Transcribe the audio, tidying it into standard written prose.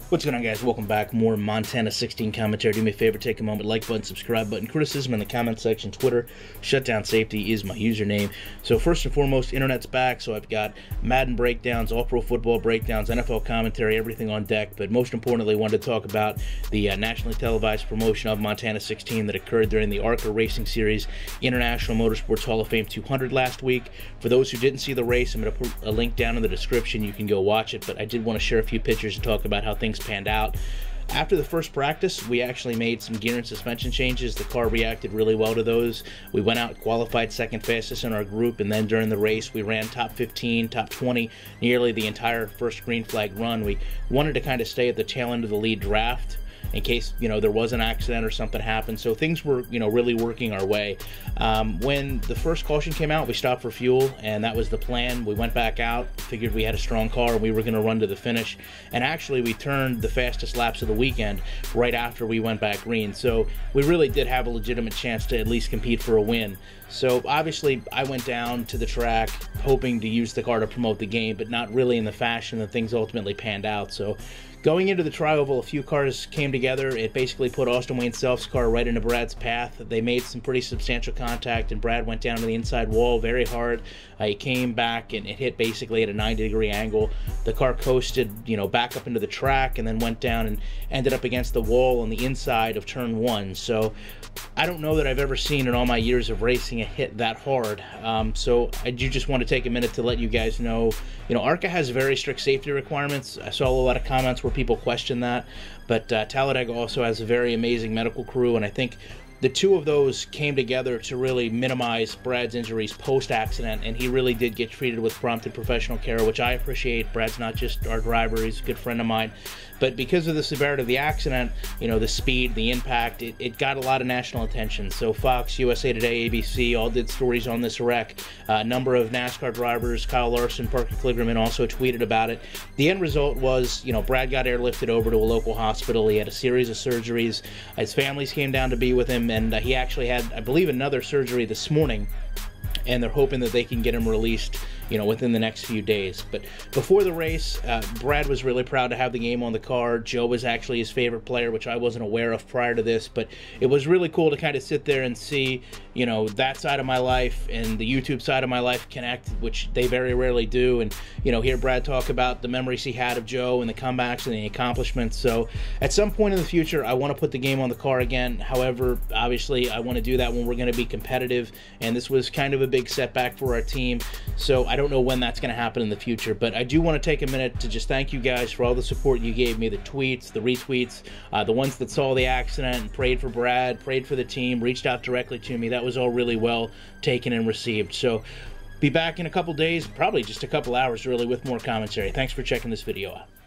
What's going on, guys? Welcome back. More Montana 16 commentary. Do me a favor, take a moment, like button, subscribe button, criticism in the comment section, Twitter. Shutdown Safety is my username. So first and foremost, internet's back. So I've got Madden breakdowns, all-pro football breakdowns, NFL commentary, everything on deck. But most importantly, I wanted to talk about the nationally televised promotion of Montana 16 that occurred during the ARCA Racing Series International Motorsports Hall of Fame 200 last week. For those who didn't see the race, I'm going to put a link down in the description. You can go watch it. But I did want to share a few pictures and talk about how things panned out. After the first practice, we actually made some gear and suspension changes. The car reacted really well to those. We went out, qualified second fastest in our group, and then during the race, we ran top 15, top 20, nearly the entire first green flag run. We wanted to kind of stay at the tail end of the lead draft in case, there was an accident or something happened. So things were, really working our way. When the first caution came out, we stopped for fuel, and that was the plan. We went back out, figured we had a strong car, and we were going to run to the finish. And actually, we turned the fastest laps of the weekend right after we went back green. So we really did have a legitimate chance to at least compete for a win. So obviously, I went down to the track hoping to use the car to promote the game, but not really in the fashion that things ultimately panned out. So going into the tri-oval, a few cars came together. It basically put Austin Wayne Self's car right into Brad's path. They made some pretty substantial contact, and Brad went down to the inside wall very hard. He came back, and it hit basically at a 90-degree angle. The car coasted, back up into the track, and then went down and ended up against the wall on the inside of turn 1. So I don't know that I've ever seen in all my years of racing a hit that hard. So I do just want to take a minute to let you guys know, ARCA has very strict safety requirements. I saw a lot of comments where people question that, but Talladega also has a very amazing medical crew, and I think the two of those came together to really minimize Brad's injuries post-accident, and he really did get treated with prompt and professional care, which I appreciate. Brad's not just our driver, he's a good friend of mine. But because of the severity of the accident, the speed, the impact, it got a lot of national attention. So Fox, USA Today, ABC all did stories on this wreck. A number of NASCAR drivers, Kyle Larson, Parker Kligerman, also tweeted about it. The end result was, Brad got airlifted over to a local hospital. He had a series of surgeries. His families came down to be with him, and he actually had, I believe, another surgery this morning, and they're hoping that they can get him released, within the next few days. But before the race, Brad was really proud to have the game on the car. Joe was actually his favorite player, which I wasn't aware of prior to this, but it was really cool to kind of sit there and see, that side of my life and the YouTube side of my life connect, which they very rarely do, and, hear Brad talk about the memories he had of Joe and the comebacks and the accomplishments. So at some point in the future, I want to put the game on the car again. However, obviously, I want to do that when we're going to be competitive, and this was kind of a big setback for our team. So I don't know when that's going to happen in the future, but I do want to take a minute to just thank you guys for all the support you gave me, the tweets, the retweets, the ones that saw the accident and prayed for Brad, prayed for the team, reached out directly to me. That was all really well taken and received. So be back in a couple days, probably just a couple hours really, with more commentary. Thanks for checking this video out.